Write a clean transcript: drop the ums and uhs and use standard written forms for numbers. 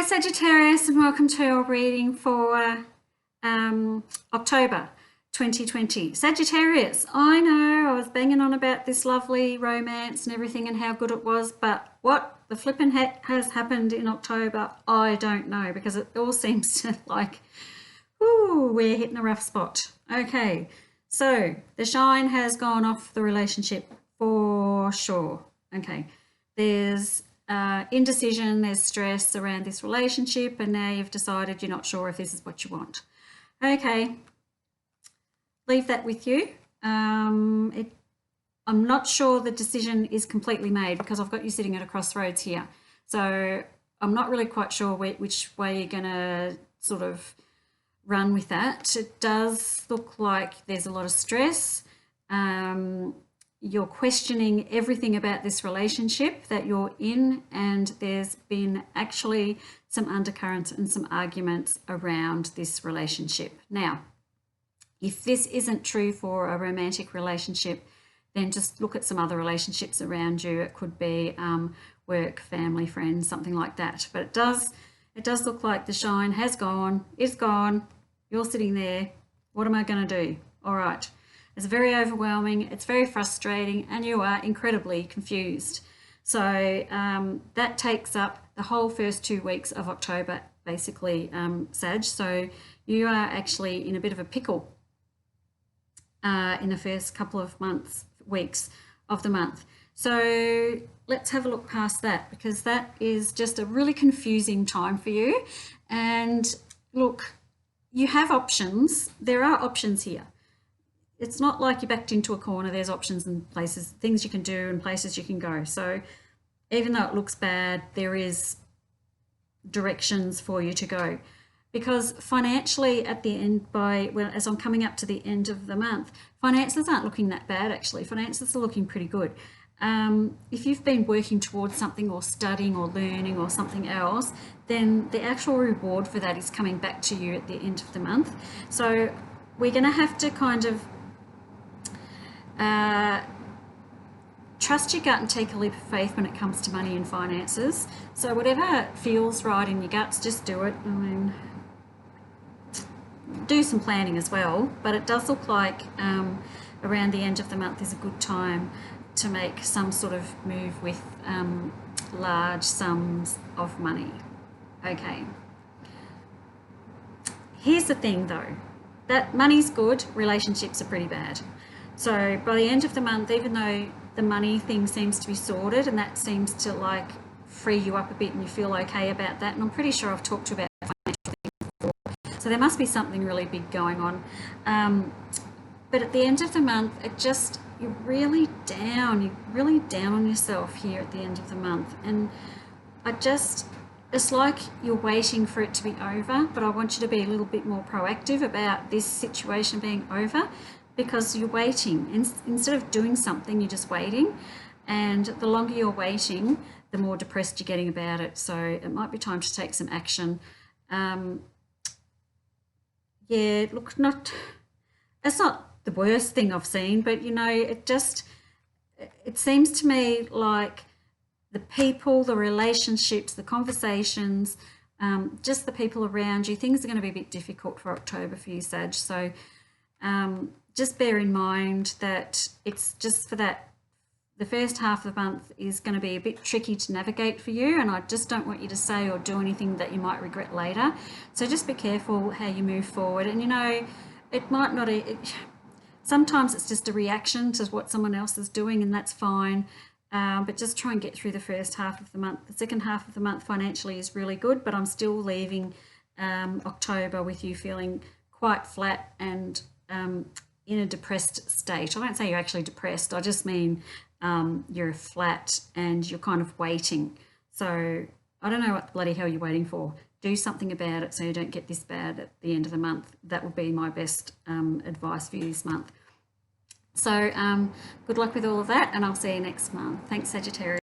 Hi Sagittarius, and welcome to your reading for October 2020. Sagittarius, I know I was banging on about this lovely romance and everything and how good it was, but what the flippin' heck has happened in October, I don't know, because it all seems to like, ooh, we're hitting a rough spot. Okay, so the shine has gone off the relationship for sure. Okay, there's indecision, there's stress around this relationship, and now you've decided you're not sure if this is what you want. Okay, leave that with you. I'm not sure the decision is completely made because I've got you sitting at a crossroads here. So I'm not really quite sure which way you're going to sort of run with that. It does look like there's a lot of stress. You're questioning everything about this relationship that you're in, and there's been actually some undercurrents and some arguments around this relationship. Now, if this isn't true for a romantic relationship, then just look at some other relationships around you. It could be work, family, friends, something like that. But it does look like the shine has gone, is gone. You're sitting there. What am I going to do? All right. It's very overwhelming, it's very frustrating, and you are incredibly confused. So that takes up the whole first 2 weeks of October, basically, Sag. So you are actually in a bit of a pickle in the first couple of weeks of the month. So let's have a look past that, because that is just a really confusing time for you. And look, you have options. There are options here. It's not like you're backed into a corner. There's options and places, things you can do and places you can go. So even though it looks bad, there is directions for you to go. Because financially at the end, as I'm coming up to the end of the month, finances aren't looking that bad actually. Finances are looking pretty good. If you've been working towards something or studying or learning or something else, then the actual reward for that is coming back to you at the end of the month. So we're going to have to kind of trust your gut and take a leap of faith when it comes to money and finances. So whatever feels right in your guts, just do it. I mean, do some planning as well, but it does look like around the end of the month is a good time to make some sort of move with large sums of money. Okay. Here's the thing though, that money's good, relationships are pretty bad. So by the end of the month, even though the money thing seems to be sorted and that seems to like free you up a bit and you feel okay about that, and I'm pretty sure I've talked to you about financial things before, so there must be something really big going on. But at the end of the month, you're really down on yourself here at the end of the month, and it's like you're waiting for it to be over, but I want you to be a little bit more proactive about this situation being over, because you're waiting. Instead of doing something, you're just waiting, and the longer you're waiting, the more depressed you're getting about it. So it might be time to take some action. Yeah, look, it's not the worst thing I've seen, but you know, it seems to me like the people, the relationships, the conversations, just the people around you, things are going to be a bit difficult for October for you, Sag. So just bear in mind that it's just for that, the first half of the month is going to be a bit tricky to navigate for you, and I just don't want you to say or do anything that you might regret later. So just be careful how you move forward. And you know, it might not, sometimes it's just a reaction to what someone else is doing, and that's fine. But just try and get through the first half of the month. The second half of the month financially is really good, but I'm still leaving October with you feeling quite flat and in a depressed state. I won't say you're actually depressed. I just mean you're flat and you're kind of waiting. So I don't know what the bloody hell you're waiting for. Do something about it so you don't get this bad at the end of the month. That would be my best advice for you this month. So good luck with all of that, and I'll see you next month. Thanks, Sagittarius.